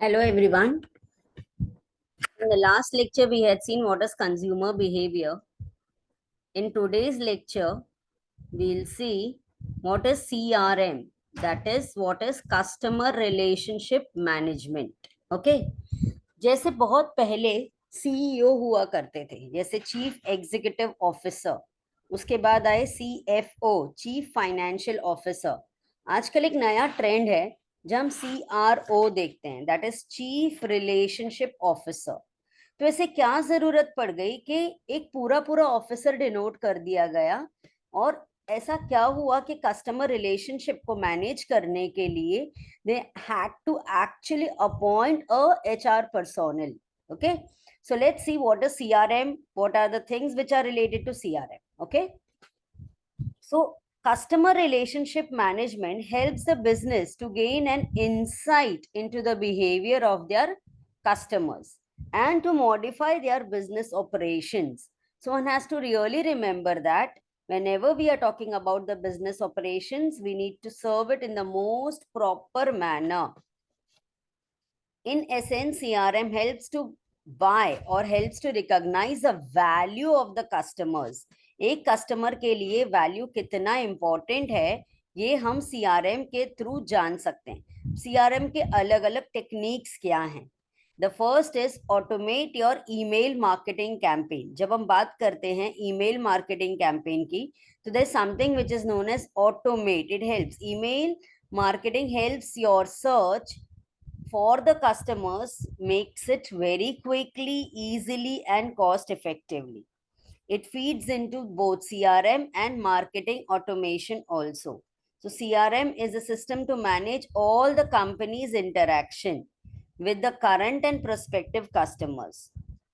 Hello everyone. In the last lecture, we had seen what is consumer behavior. In today's lecture, we'll see what is CRM. That is what is customer relationship management. Okay. जैसे बहुत पहले CEO हुआ करते थे, जैसे chief executive officer, उसके बाद आए सीएफओ, चीफ फाइनेंशियल ऑफिसर। आजकल एक नया ट्रेंड है जब हम सीआरओ देखते हैं, that is chief relationship officer. तो ऐसे क्या जरूरत पड़ गई कि एक पूरा पूरा ऑफिसर डिनोट कर दिया गया, और ऐसा क्या हुआ कि कस्टमर रिलेशनशिप को मैनेज करने के लिए they had to actually appoint a HR personnel. Okay, so let's see what is CRM, what are the things which are related to CRM. Okay, so customer relationship management helps the business to gain an insight into the behavior of their customers and to modify their business operations. So one has to really remember that whenever we are talking about the business operations, we need to serve it in the most proper manner. In essence, CRM helps to buy or helps to recognize the value of the customers. एक customer के लिए value कितना important है, ये हम CRM के through जान सकते हैं। सीआरएम के अलग अलग टेक्निक्स क्या हैं? The first is automate your email marketing campaign. जब हम बात करते हैं ईमेल मार्केटिंग कैंपेन की, तो there is something which is known as automate. It helps, email marketing helps your search for the customers, makes it very quickly, easily and cost effectively. It feeds into both CRM and marketing automation also. So CRM is a system to manage all the company's interaction with the current and prospective customers.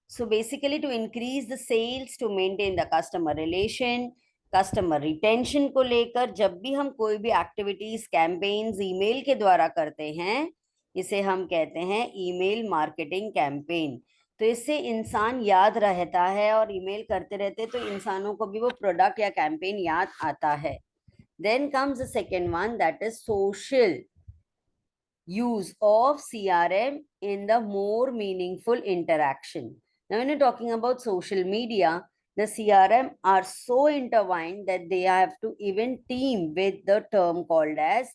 So basically to increase the sales, to maintain the customer relation, customer retention को लेकर जब भी हम कोई भी activities, campaigns email के द्वारा करते हैं, इसे हम कहते हैं ईमेल मार्केटिंग कैंपेन। तो इससे इंसान याद रहता है, और ईमेल करते रहते तो इंसानों को भी वो प्रोडक्ट या कैंपेन याद आता है। Then comes the second one, that is social use of CRM in the more meaningful interaction. Now, when you're talking about social media, the CRM are so intertwined that they have to even team with the term called as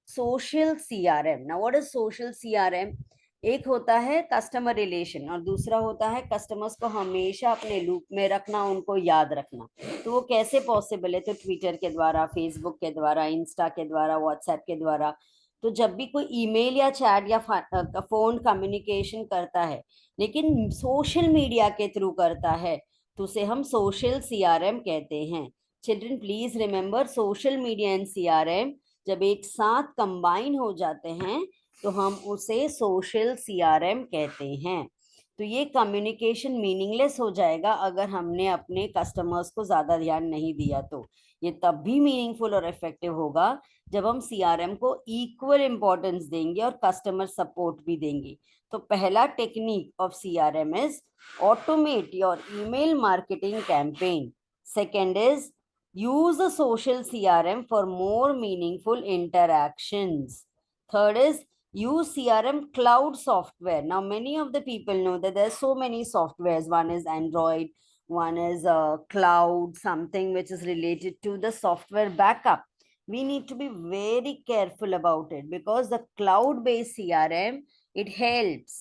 social CRM. Now, what is social CRM? एक होता है customer relation और दूसरा होता है customers को हमेशा अपने लूप में रखना, उनको याद रखना। तो वो कैसे पॉसिबल है? तो ट्विटर के द्वारा, फेसबुक के द्वारा, इंस्टा के द्वारा, व्हाट्सएप के द्वारा। तो जब भी कोई ईमेल या चैट या फोन कम्युनिकेशन करता है, लेकिन सोशल मीडिया के थ्रू करता है, तो उसे हम सोशल सीआरएम कहते हैं। Children please remember, social media and CRM जब एक साथ कंबाइन हो जाते हैं तो हम उसे सोशल सीआरएम कहते हैं। तो ये कम्युनिकेशन मीनिंगलेस हो जाएगा अगर हमने अपने कस्टमर्स को ज्यादा ध्यान नहीं दिया। तो ये तब भी मीनिंगफुल और इफेक्टिव होगा जब हम सीआरएम को इक्वल इंपॉर्टेंस देंगे और कस्टमर सपोर्ट भी देंगे। तो पहला technique of CRM is automate your email marketing campaign. Second is use a social CRM for more meaningful interactions. Third is use CRM cloud software. Now, many of the people know that there are so many softwares. One is Android, one is cloud, something which is related to the software backup. We need to be very careful about it because the cloud-based CRM, it helps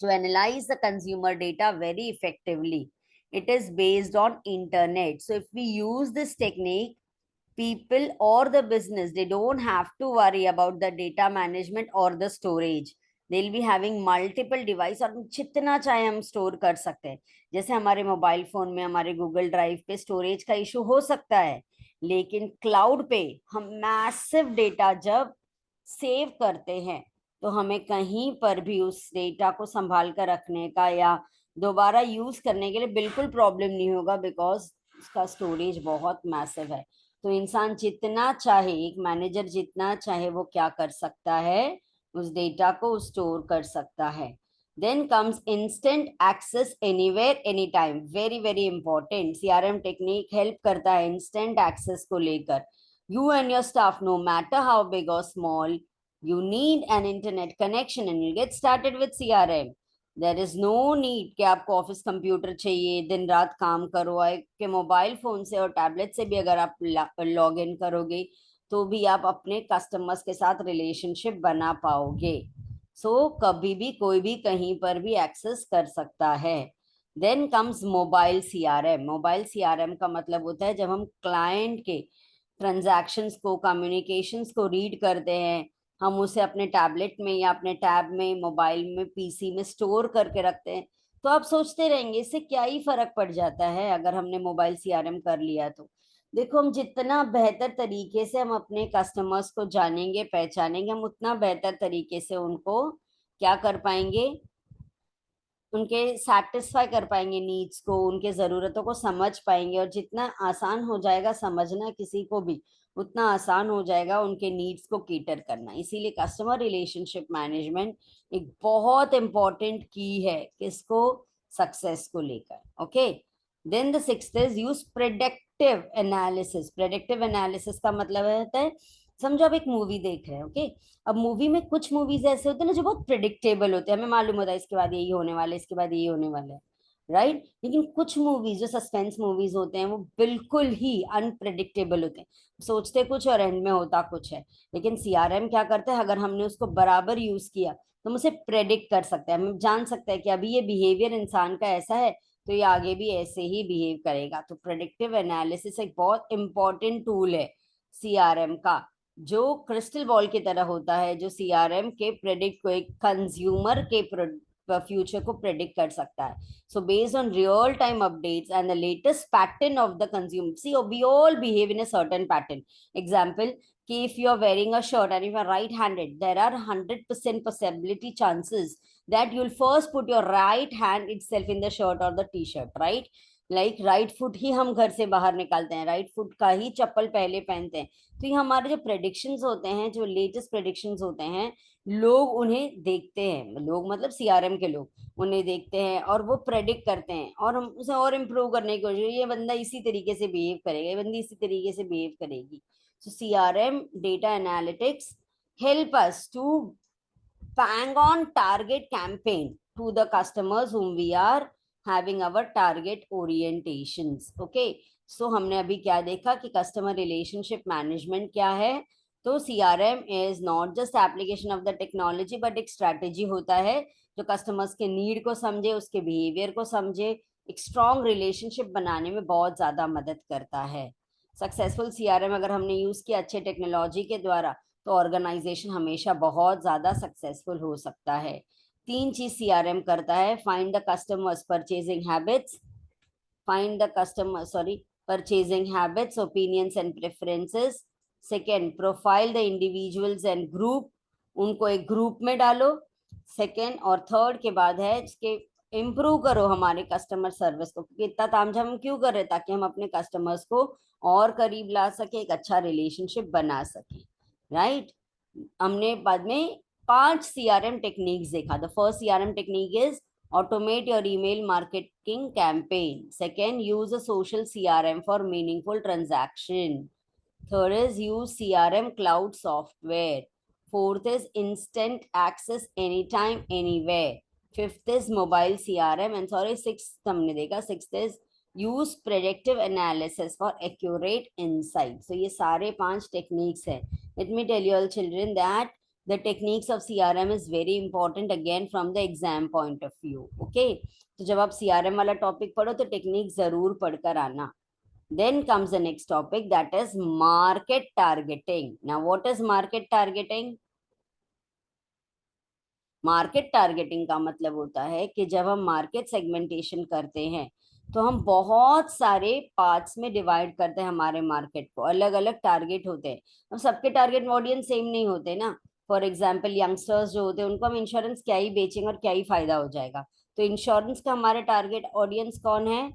to analyze the consumer data very effectively. It is based on internet. So if we use this technique, people or the business, they don't have to worry about the data management or the storage. They'll be having multiple device और जितना चाहे हम store कर सकते हैं। जैसे हमारे mobile phone में, हमारे गूगल ड्राइव पे स्टोरेज का इशू हो सकता है, लेकिन क्लाउड पे हम मैसिव डेटा जब सेव करते हैं तो हमें कहीं पर भी उस डेटा को संभाल कर रखने का या दोबारा यूज करने के लिए बिल्कुल प्रॉब्लम नहीं होगा, बिकॉज उसका स्टोरेज बहुत मैसिव है। तो इंसान जितना चाहे, एक मैनेजर जितना चाहे, वो क्या कर सकता है? उस डेटा को स्टोर कर सकता है। Then comes instant access anywhere any time. Very very important, CRM technique help करता है इंस्टेंट एक्सेस को लेकर। You and your staff, no matter how big और small, You need an internet connection and you get started with CRM. There is no need कि आपको office computer चाहिए, दिन रात काम करो, के मोबाइल फोन से और टैबलेट से भी अगर आप लॉग इन करोगे तो भी आप अपने कस्टमर्स के साथ रिलेशनशिप बना पाओगे. सो कभी भी कोई भी कहीं पर भी एक्सेस कर सकता है. Then comes mobile CRM. Mobile CRM का मतलब होता है जब हम क्लाइंट के ट्रांजैक्शंस को, कम्युनिकेशंस को रीड करते हैं, हम उसे अपने टैबलेट में या अपने टैब में, मोबाइल में, पीसी में स्टोर करके रखते हैं. तो आप सोचते रहेंगे इससे क्या ही फर्क पड़ जाता है अगर हमने मोबाइल सीआरएम कर लिया तो. देखो, हम जितना बेहतर तरीके से हम अपने कस्टमर्स को जानेंगे, पहचानेंगे, हम उतना बेहतर तरीके से उनको क्या कर पाएंगे, उनके सेटिस्फाई कर पाएंगे नीड्स को, उनके ज़रूरतों को समझ पाएंगे. और जितना आसान हो जाएगा समझना किसी को भी, उतना आसान हो जाएगा उनके नीड्स को केटर करना. इसीलिए कस्टमर रिलेशनशिप मैनेजमेंट एक बहुत इंपॉर्टेंट की है किसको, सक्सेस को लेकर. Okay. Then the sixth is use predictive analysis. Predictive analysis का मतलब होता है, समझो आप एक मूवी देख रहे हैं. ओके. अब मूवी में कुछ मूवीज ऐसे होते हैं ना जो बहुत प्रिडिक्टेबल होते हैं, हमें मालूम होता है इसके बाद यही होने वाला है, इसके बाद यही होने वाला है, राइट. लेकिन कुछ मूवीज जो सस्पेंस मूवीज होते हैं वो बिल्कुल ही अनप्रिडिक्टेबल होते हैं. सोचते कुछ और एंड में होता कुछ है. लेकिन सीआरएम क्या करता है, अगर हमने उसको बराबर यूज किया तो हम उसे प्रेडिक्ट कर सकते हैं. हम जान सकते हैं कि अभी ये बिहेवियर इंसान का ऐसा है तो ये आगे भी ऐसे ही बिहेव करेगा. तो प्रेडिक्टिव एनालिसिस एक बहुत इंपॉर्टेंट टूल है सीआरएम का, जो क्रिस्टल बॉल की तरह होता है, जो सीआरएम के प्रेडिक्ट को, एक कंज्यूमर के फ्यूचर को प्रेडिक्ट कर सकता है. So based on real time updates and the latest pattern of the consumer, see we all behave in a certain pattern. Example, कि if you are wearing a shirt and if you are right handed, there are 100% possibility chances that you'll first put your right hand itself in the shirt or the t-shirt, right. Like right foot ही हम घर से बाहर निकालते हैं, right foot का ही चप्पल पहले पहनते हैं. तो ये हमारे जो प्रेडिक्शंस होते हैं, जो लेटेस्ट प्रेडिक्शंस होते हैं, लोग उन्हें देखते हैं, लोग मतलब सीआरएम के लोग उन्हें देखते हैं और वो प्रेडिक्ट करते हैं और हम उसे और इम्प्रूव करने की कोशिश, ये बंदा इसी तरीके से बिहेव करेगा, ये बंदी इसी तरीके से बिहेव करेगी. So CRM data analytics help us to bang on target campaign to the customers whom we are having our target orientations. Okay. So हमने अभी क्या देखा कि कस्टमर रिलेशनशिप मैनेजमेंट क्या है. तो CRM is not just application of the technology but एक strategy होता है जो कस्टमर्स के नीड को समझे, उसके बिहेवियर को समझे, एक स्ट्रॉन्ग रिलेशनशिप बनाने में बहुत ज्यादा मदद करता है. सक्सेसफुल सीआरएम अगर हमने यूज किया अच्छे टेक्नोलॉजी के द्वारा तो ऑर्गेनाइजेशन हमेशा बहुत ज्यादा सक्सेसफुल हो सकता है. तीन चीज सीआरएम करता है: find the customers purchasing habits, find the customer sorry purchasing habits, opinions and preferences. Second, profile the individuals and group, उनको एक ग्रुप में डालो. सेकेंड और थर्ड के बाद है इसके इम्प्रूव करो हमारे कस्टमर सर्विस को, क्योंकि इतना तामझाम हम क्यों कर रहे हैं, ताकि हम अपने कस्टमर्स को और करीब ला सके, एक अच्छा रिलेशनशिप बना सके, राइट. हमने बाद में 5 सीआरएम टेक्निक्स देखा. The first CRM technique is automate your email marketing campaign. Second, use a social CRM for meaningful transaction. Third is use CRM cloud software. Fourth is instant access anytime anywhere. Fifth is mobile CRM and sorry sixth हमने देखा. Sixth is use predictive analysis for accurate insight. So ये सारे 5 techniques हैं. Let me tell you all children that the techniques of CRM is very important again from the exam point of view. Okay. तो जब आप CRM वाला topic पढ़ो तो technique जरूर पढ़कर आना. Then comes the next topic, that is market targeting. Now what is market targeting? Market targeting का मतलब होता है कि जब हम मार्केट सेगमेंटेशन करते हैं तो हम बहुत सारे पार्ट्स में डिवाइड करते हैं हमारे मार्केट को, अलग अलग टारगेट होते हैं. अब सबके टारगेट ऑडियंस सेम नहीं होते ना. फॉर एग्जाम्पल यंगस्टर्स जो होते हैं उनको हम इंश्योरेंस क्या ही बेचेंगे और क्या ही फायदा हो जाएगा. तो इंश्योरेंस का हमारे टारगेट ऑडियंस कौन है,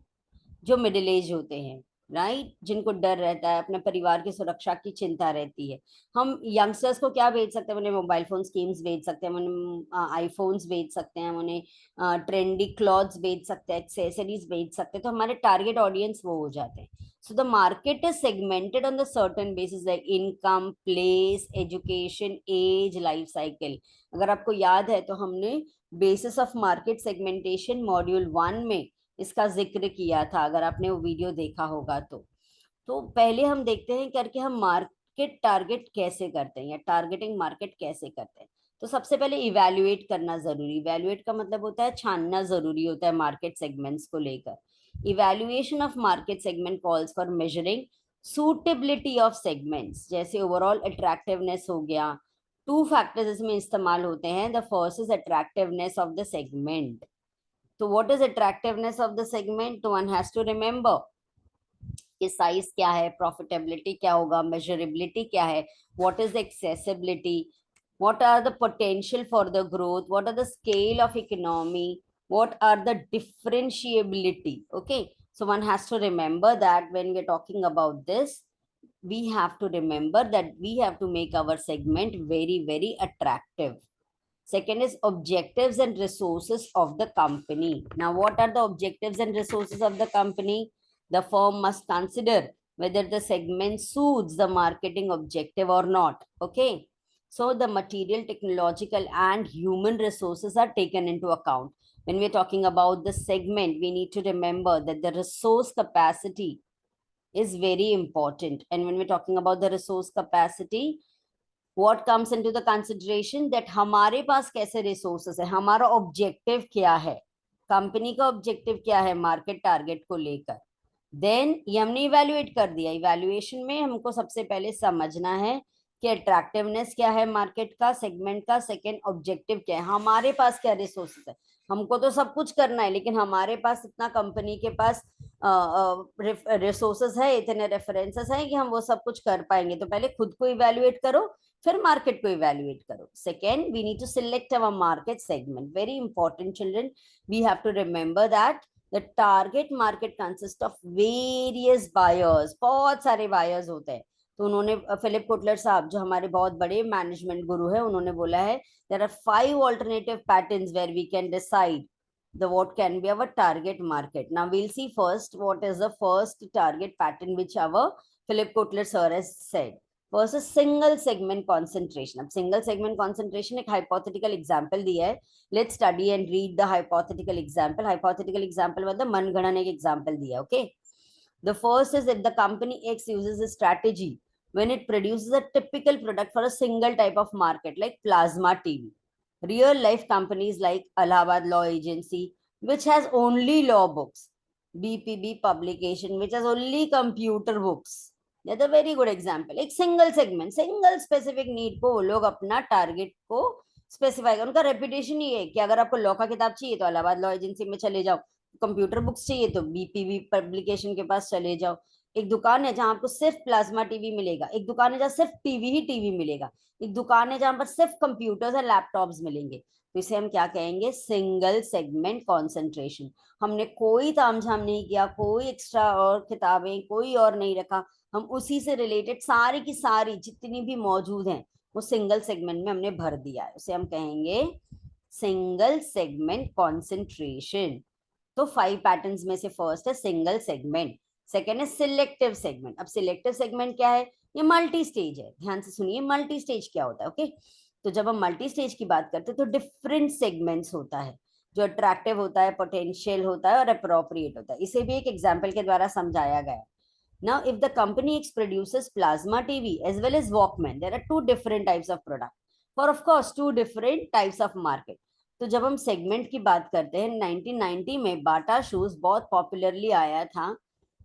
जो मिडिल एज होते हैं, राइट, जिनको डर रहता है, अपने परिवार की सुरक्षा की चिंता रहती है. हम यंगस्टर्स को क्या बेच सकते हैं, उन्हें मोबाइल फोन स्कीम्स बेच सकते हैं, उन्हें आईफोन्स बेच सकते हैं, उन्हें ट्रेंडी क्लॉथ्स बेच सकते हैं, एक्सेसरीज बेच सकते हैं. तो हमारे टारगेट ऑडियंस वो हो जाते हैं. So the market is segmented on the certain basis like income, place, education, age, life cycle. अगर आपको याद है तो हमने basis of market segmentation module 1 में इसका जिक्र किया था, अगर आपने वो वीडियो देखा होगा तो पहले हम देखते हैं करके हम मार्केट टारगेट कैसे करते हैं या टारगेटिंग मार्केट कैसे करते हैं। तो सबसे पहले इवैल्यूएट करना जरूरी, इवैल्यूएट का मतलब होता है छानना जरूरी होता है मार्केट सेगमेंट्स को लेकर। Evaluation of market segment calls for measuring suitability of segments, जैसे ओवरऑल अट्रैक्टिवनेस हो गया। टू फैक्टर्स इसमें इस्तेमाल होते हैं। The first is attractiveness of the segment. तो what is attractiveness of the segment? तो वन हैज टू रिमेंबर कि साइज क्या है, प्रॉफिटेबिलिटी क्या होगा, मेजरेबिलिटी क्या है, what is accessibility, what are the potential for the growth, what are the scale of economy, what are the differentiability. Okay, so one has to remember that when we're talking about this, we have to remember that we have to make our segment very, very attractive. Second is objectives and resources of the company. Now, what are the objectives and resources of the company? The firm must consider whether the segment suits the marketing objective or not. Okay. So the material, technological, and human resources are taken into account. When we're talking about the segment, we need to remember that the resource capacity is very important. And when we're talking about the resource capacity, what comes into the consideration that हमारे पास कैसे resources है, हमारा objective क्या है, company का objective क्या है market target को लेकर। देन ये हमने इवेल्युएट कर दिया। इवेल्युएशन में हमको सबसे पहले समझना है कि अट्रैक्टिवनेस क्या है मार्केट का, सेगमेंट का, सेकंड ऑब्जेक्टिव क्या है, हमारे पास क्या रिसोर्सेस है। हमको तो सब कुछ करना है लेकिन हमारे पास इतना कंपनी के पास रिसोर्सेस है, इतने रेफरेंसेस हैं कि हम वो सब कुछ कर पाएंगे। तो पहले खुद को इवेल्युएट करो, फिर मार्केट को इवेल्युएट करो। Second, we need to select our market segment. Very important children, we have to remember that the target market consists of various buyers। बहुत सारे बायर्स होते हैं। तो उन्होंने फिलिप कोटलर साहब जो हमारे बहुत बड़े मैनेजमेंट गुरु है, उन्होंने बोला है there are 5 alternative patterns where we can decide the what can be our target market. Now we'll see first what is the first target pattern which our Philip Kotler sir has said. First is single segment concentration. अब single segment concentration एक hypothetical example दिया है। Let's study and read the hypothetical example. Hypothetical example मतलब मनगणन एक example दिया, okay? The first is that the company X uses a strategy when it produces a typical product for a single type of market like plasma TV. Real life companies like Allahabad Law Agency, which has only law books, BPB publication, which has only computer books. That's a very good example. एक single segment, single specific need को वो लोग अपना target को specify कर, उनका reputation ही है कि अगर आपको लॉ का किताब चाहिए तो इलाहाबाद लॉ एजेंसी में चले जाओ, कंप्यूटर बुक्स चाहिए तो बीपीवी पब्लिकेशन के पास चले जाओ। एक दुकान है जहां आपको सिर्फ प्लाज्मा टीवी मिलेगा, एक दुकान है जहां सिर्फ टीवी ही टीवी मिलेगा, एक दुकान है जहां पर सिर्फ कंप्यूटर्स और लैपटॉप्स मिलेंगे। तो इसे हम क्या कहेंगे? Single segment concentration. हमने कोई तामझाम नहीं किया, कोई एक्स्ट्रा और किताबें कोई और नहीं रखा, हम उसी से रिलेटेड सारी की सारी जितनी भी मौजूद हैं वो सिंगल सेगमेंट में हमने भर दिया है। उसे हम कहेंगे सिंगल सेगमेंट कॉन्सेंट्रेशन। तो 5 पैटर्न्स में से फर्स्ट है सिंगल सेगमेंट। सेकेंड है सिलेक्टिव सेगमेंट। अब सिलेक्टिव सेगमेंट क्या है? ये मल्टी स्टेज है। ध्यान से सुनिए, मल्टी स्टेज क्या होता है, ओके? तो जब हम मल्टी स्टेज की बात करते हैं तो डिफरेंट सेगमेंट्स होता है, जो अट्रैक्टिव होता है, पोटेंशियल होता है और अप्रोप्रिएट होता है। इसे भी एक एग्जाम्पल के द्वारा समझाया गया है। Now, if the company X produces plasma TV as well as Walkman, there are 2 different types of product for, of course, 2 different types of market. तो जब हम सेगमेंट की बात करते हैं, 1990 में बाटा शूज बहुत पॉपुलरली आया था,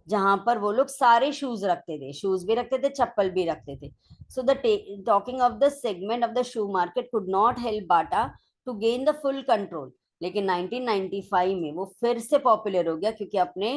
जहां पर वो लोग सारे शूज रखते थे, शूज भी रखते थे, चप्पल भी रखते थे। So the talking of the segment of the shoe market could not help Bata to gain the full control. लेकिन 1995 में वो फिर से पॉपुलर हो गया क्योंकि अपने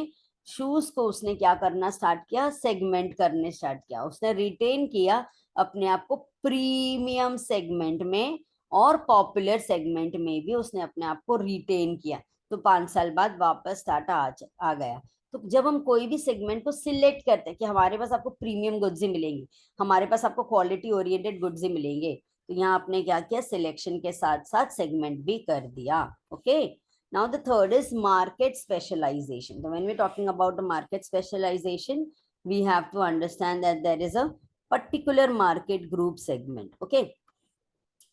शूज को उसने क्या करना स्टार्ट किया? सेगमेंट करने स्टार्ट किया। उसने रिटेन किया अपने आप को प्रीमियम सेगमेंट में और पॉपुलर सेगमेंट में भी उसने अपने आप को रिटेन किया। तो 5 साल बाद वापस टाटा आ गया। तो जब हम कोई भी सेगमेंट को सिलेक्ट करते हैं कि हमारे पास आपको प्रीमियम गुड्स ही मिलेंगे, हमारे पास आपको क्वालिटी ओरिएंटेड गुड्स ही मिलेंगे, तो यहाँ आपने क्या किया? सिलेक्शन के साथ साथ सेगमेंट भी कर दिया, okay? Now the third is market specialization. So when we're talking about the market specialization, we have to understand that there is a particular market group segment. Okay.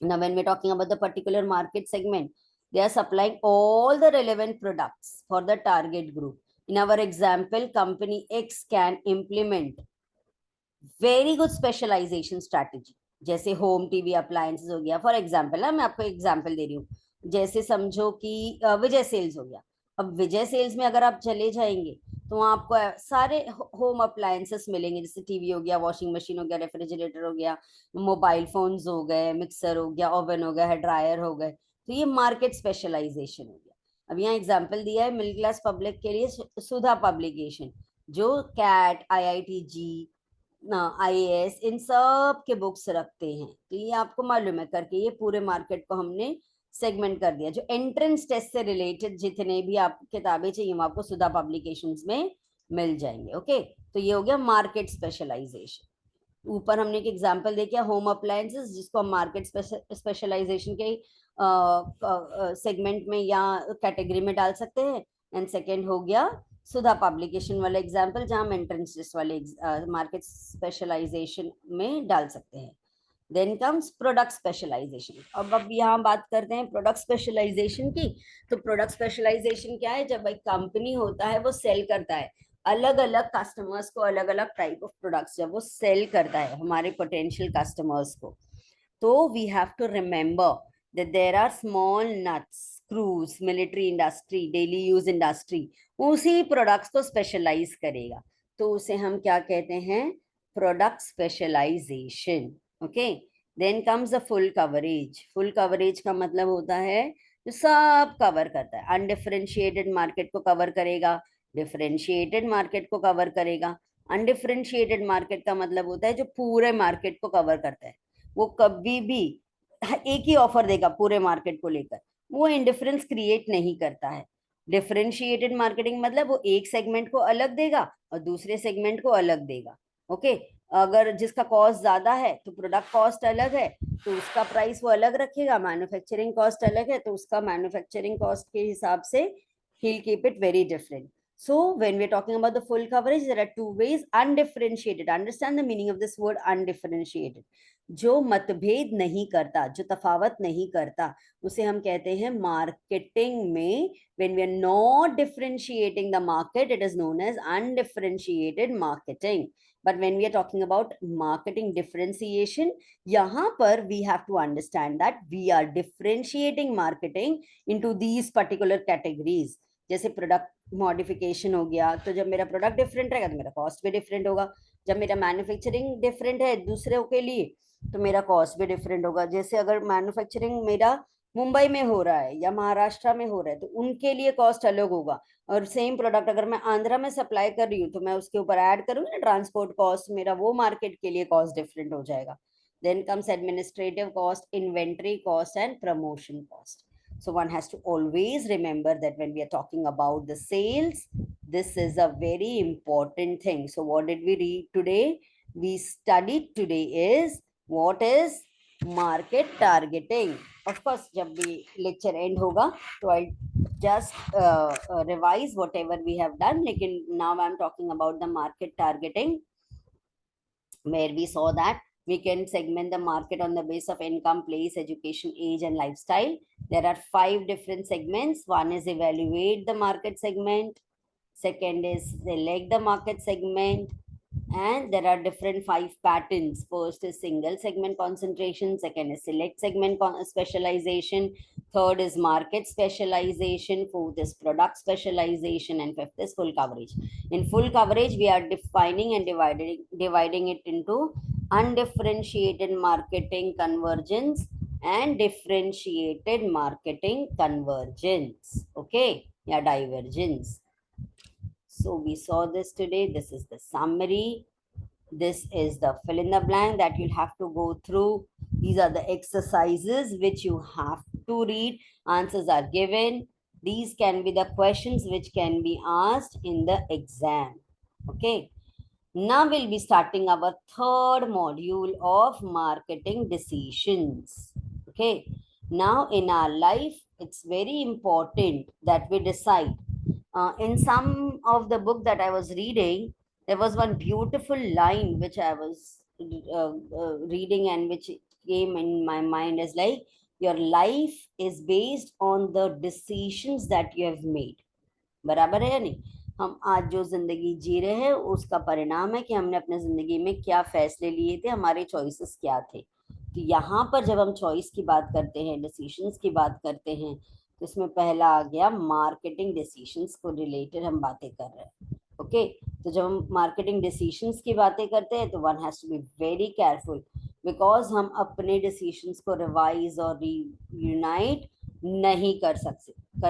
Now, when we're talking about the particular market segment, they are supplying all the relevant products for the target group. In our example, company X can implement very good specialization strategy. जैसे home TV appliances हो गया, for example ना, मैं आपको example दे रही हूँ, जैसे समझो कि विजय सेल्स हो गया। अब विजय सेल्स में अगर आप चले जाएंगे तो वहाँ आपको सारे होम अप्लायंसेस मिलेंगे, जैसे टीवी हो गया, वॉशिंग मशीन हो गया, रेफ्रिजरेटर हो गया, मोबाइल फोन्स हो गए, मिक्सर हो गया, ओवन हो गया, ड्रायर हो गए। तो ये मार्केट स्पेशलाइजेशन हो गया। अब यहाँ एग्जाम्पल दिया है मिडिल क्लास पब्लिक के लिए, सुधा पब्लिकेशन, जो कैट, IIT IAS इन सब के बुक्स रखते हैं। तो ये आपको मालूम है करके, ये पूरे मार्केट को हमने सेगमेंट कर दिया। जो एंट्रेंस टेस्ट से रिलेटेड जितने भी आपको किताबें चाहिए वो आपको सुधा पब्लिकेशंस में मिल जाएंगे। ओके, तो ये हो गया मार्केट स्पेशलाइजेशन। ऊपर हमने एक एग्जांपल देखा होम अप्लायंसेस, जिसको हम मार्केट स्पेशलाइजेशन के सेगमेंट में या कैटेगरी में डाल सकते हैं। एंड सेकंड हो गया सुधा पब्लिकेशन वाला एग्जांपल, जहां हम एंट्रेंस टेस्ट वाले मार्केट स्पेशलाइजेशन में डाल सकते हैं। Then comes product specialization. अब यहाँ बात करते हैं प्रोडक्ट स्पेशलाइजेशन की। तो प्रोडक्ट स्पेशलाइजेशन क्या है? जब एक कंपनी होता है वो सेल करता है अलग अलग कस्टमर्स को, अलग अलग टाइप ऑफ प्रोडक्ट्स जब वो सेल करता है हमारे पोटेंशियल कस्टमर्स को, तो we have to remember that there are small nuts, screws, military industry, daily use industry उसी प्रोडक्ट्स को स्पेशलाइज करेगा। तो उसे हम क्या कहते हैं? Product specialization. Okay, then comes the full coverage. Full coverage का मतलब होता है जो सब कवर करता है। अनडिफरेंशिएटेड मार्केट को कवर करेगा, डिफरेंशिएटेड मार्केट को कवर करेगा। अनडिफरेंशिएटेड मार्केट का मतलब होता है जो पूरे मार्केट को कवर करता है। वो कभी भी एक ही ऑफर देगा पूरे मार्केट को लेकर, वो इंडिफरेंस क्रिएट नहीं करता है। डिफरेंशिएटेड मार्केटिंग मतलब वो एक सेगमेंट को अलग देगा और दूसरे सेगमेंट को अलग देगा। ओके, अगर जिसका कॉस्ट ज्यादा है तो प्रोडक्ट कॉस्ट अलग है तो उसका प्राइस वो अलग रखेगा, मैन्युफैक्चरिंग कॉस्ट अलग है तो उसका मैन्युफैक्चरिंग कॉस्ट के हिसाब से he'll keep it very different. So when we're talking about the full coverage, there are two ways. Undifferentiated, understand the meaning of this word undifferentiated, जो मतभेद नहीं करता, जो तफावत नहीं करता, उसे हम कहते हैं मार्केटिंग में when we are not differentiating the market, it is known as undifferentiated marketing. But when we are talking about marketing differentiation, यहाँ पर we have to understand that we are differentiating marketing into these particular categories. जैसे product modification हो गया, तो जब मेरा product different रहेगा तो मेरा कॉस्ट भी डिफरेंट होगा। जब मेरा मैन्युफैक्चरिंग डिफरेंट है दूसरों के लिए तो मेरा कॉस्ट भी डिफरेंट होगा। जैसे अगर मैन्युफैक्चरिंग मेरा मुंबई में हो रहा है या महाराष्ट्र में हो रहा है तो उनके लिए कॉस्ट अलग होगा। और सेम प्रोडक्ट अगर मैं आंध्रा में सप्लाई कर रही हूँ तो मैं उसके ऊपर ऐड करूंगी ना ट्रांसपोर्ट कॉस्ट, मेरा वो मार्केट के लिए कॉस्ट डिफरेंट हो जाएगा। Then comes administrative cost, inventory cost and promotion cost. So one has to always remember that when we are talking about the sales, this is a very important thing. So what did we read today? We studied today is what is market targeting. Of course, जब भी lecture end होगा तो I'll just revise whatever we have done. लेकिन now I'm talking about the market targeting, where we saw that we can segment the market on the base of income, place, education, age, and lifestyle. There are 5 different segments. One is evaluate the market segment. Second is select the market segment. And there are different 5 patterns. First is single segment concentration. Second is select segment specialization. Third is market specialization. Fourth is product specialization. And fifth is full coverage. In full coverage, we are defining and dividing it into undifferentiated marketing convergence and differentiated marketing convergence. Okay, yeah, divergence. So we saw this today. This is the summary. This is the fill in the blank that you'll have to go through. These are the exercises which you have to read. Answers are given. These can be the questions which can be asked in the exam. Okay. Now we'll be starting our third module of marketing decisions. Okay. Now in our life, it's very important that we decide. In some of the book that I was reading, There was one beautiful line which I was reading and which came in my mind as like, your life is based on the decisions that you have made. बराबर है या नहीं? हम आज जो जिंदगी जी रहे हैं उसका परिणाम है कि हमने अपने जिंदगी में क्या फैसले लिए थे, हमारे चॉइसेस क्या थे। तो यहाँ पर जब हम चॉइस की बात करते हैं, डिसीशंस की बात करते हैं, तो इसमें पहला आ गया मार्केटिंग डिसीशंस को रिलेटेड हम बातें कर रहे हैं। ओके, तो जब हम मार्केटिंग डिसीशंस की बातें करते हैं तो one has to be very careful, because हम अपने डिसीशंस को रिवाइज और रीयूनाइट नहीं कर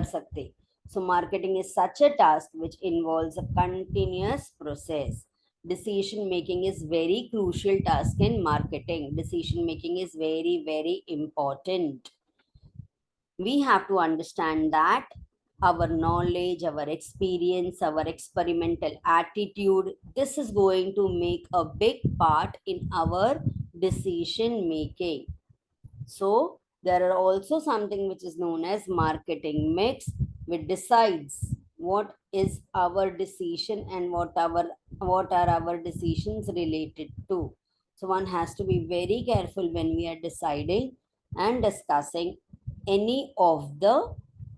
सकते। So marketing is such a task which involves a continuous process. Decision making is very crucial task in marketing. Decision making is very, very important. We have to understand that our knowledge, our experience, our experimental attitude, this is going to make a big part in our decision making. So there are also something which is known as marketing mix, which decides what is our decision and what are our decisions related to. So one has to be very careful when we are deciding and discussing any of the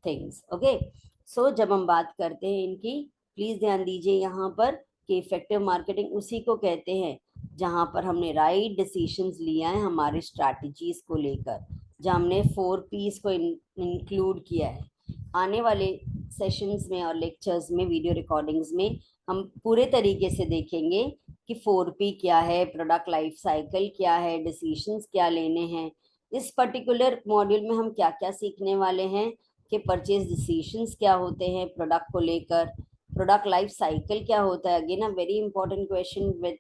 things. Okay, so जब हम बात करते हैं इनकी, please ध्यान दीजिए यहाँ पर कि इफेक्टिव मार्केटिंग उसी को कहते हैं जहां पर हमने राइट डिसीजंस लिया है हमारे स्ट्रैटेजीज को लेकर, जहां हमने 4 P's को इंक्लूड किया है। आने वाले सेशंस में और लेक्चर्स में, वीडियो रिकॉर्डिंग्स में हम पूरे तरीके से देखेंगे कि 4P क्या है, प्रोडक्ट लाइफ साइकिल क्या है, डिसीजंस क्या लेने हैं। इस पर्टिकुलर मॉड्यूल में हम क्या क्या सीखने वाले हैं कि परचेज डिसीजंस क्या होते हैं प्रोडक्ट को लेकर, प्रोडक्ट लाइफ साइकिल क्या होता है, again a very important question with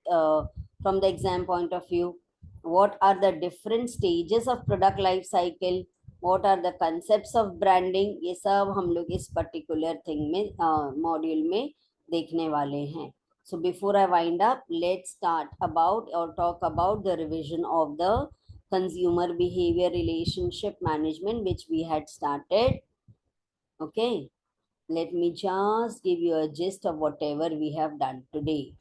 from the exam point of view. What are the different stages of product life cycle? What are the concepts of branding? ये सब हम लोग इस particular thing में module में देखने वाले हैं। So before I wind up, let's start about or talk about the revision of the consumer behavior relationship management which we had started. Okay, let me just give you a gist of whatever we have done today.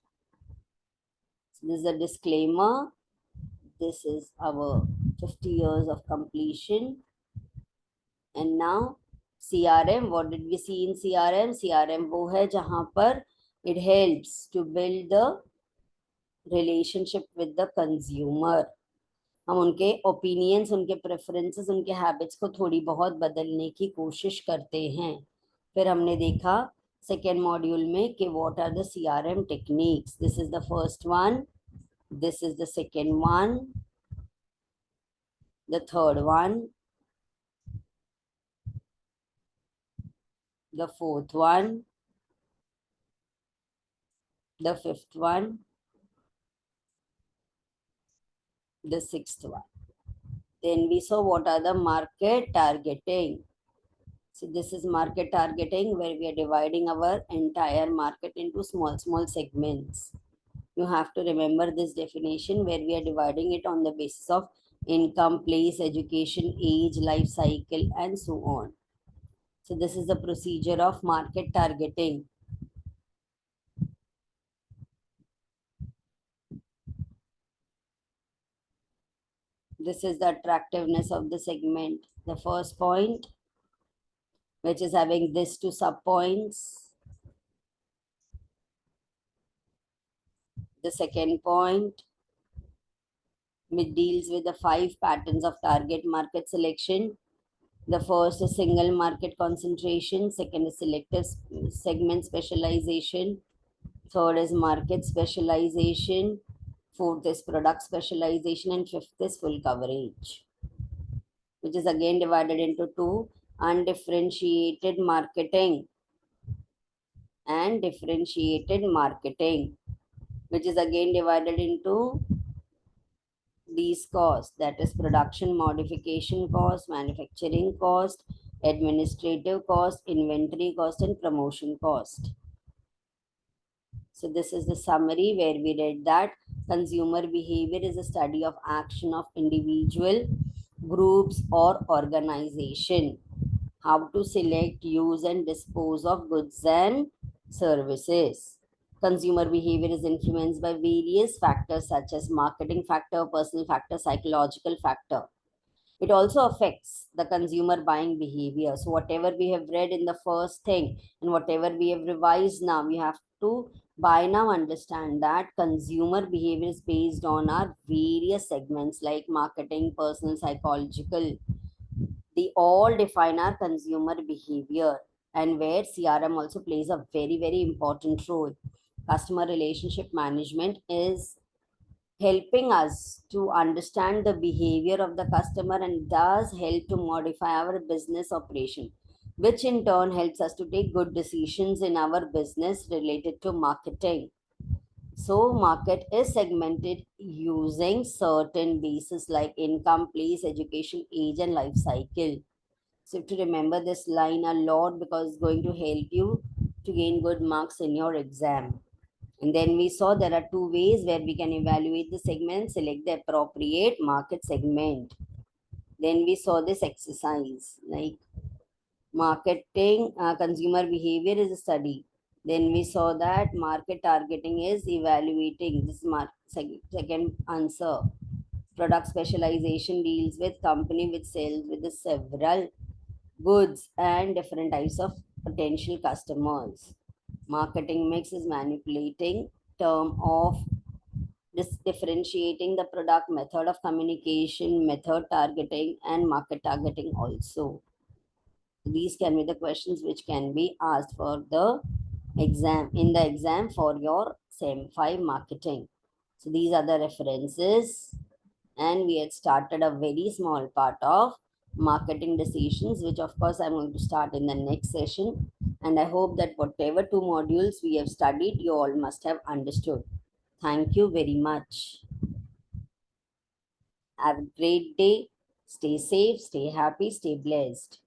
So this is a disclaimer. This is our 50 years of completion. And now CRM, what did we see in CRM? CRM वो है जहाँ पर it helps to build the relationship with the consumer. हम उनके opinions, उनके preferences, उनके habits को थोड़ी बहुत बदलने की कोशिश करते हैं। फिर हमने देखा सेकेंड मॉड्यूल में कि what are the CRM techniques. This is the first one, this is the second one, the third one, the fourth one, the fifth one, the sixth one. Then we saw what are the market targeting. So this is market targeting, where we are dividing our entire market into small segments. You have to remember this definition, where we are dividing it on the basis of income, place, education, age, life cycle, and so on. So this is the procedure of market targeting. This is the attractiveness of the segment. The first point, which is having this two subpoints. The second point, which deals with the 5 patterns of target market selection. The first is single market concentration. Second is selective segment specialization. Third is market specialization. Fourth is product specialization. And fifth is full coverage, which is again divided into two: undifferentiated marketing and differentiated marketing, which is again divided into these costs, that is production modification cost, manufacturing cost, administrative cost, inventory cost, and promotion cost. So this is the summary, where we read that consumer behavior is a study of action of individual, groups, or organization. How to select, use, and dispose of goods and services. Consumer behavior is influenced by various factors such as marketing factor, personal factor, psychological factor. It also affects the consumer buying behavior. So whatever we have read in the first thing and whatever we have revised now, we have to by now understand that consumer behavior is based on our various segments like marketing, personal, psychological. They all define our consumer behavior, and where CRM also plays a very, very important role. Customer relationship management is helping us to understand the behavior of the customer and does help to modify our business operation, which in turn helps us to take good decisions in our business related to marketing. So market is segmented using certain bases like income, place, education, age, and life cycle. So you have to remember this line a lot because it's going to help you to gain good marks in your exam. And then we saw there are two ways where we can evaluate the segment, select the appropriate market segment. Then we saw this exercise like marketing, consumer behavior is a study. Then we saw that market targeting is evaluating. This is second answer. Product specialization deals with company which sells with the several goods and different types of potential customers. Marketing mix is manipulating term of differentiating the product, method of communication, method targeting, and market targeting also. These can be the questions which can be asked for the exam in the exam for your SEM 5 marketing. So these are the references, and we had started a very small part of marketing decisions, which of course I'm going to start in the next session. And I hope that whatever two modules we have studied, you all must have understood. Thank you very much. Have a great day. Stay safe, stay happy, stay blessed.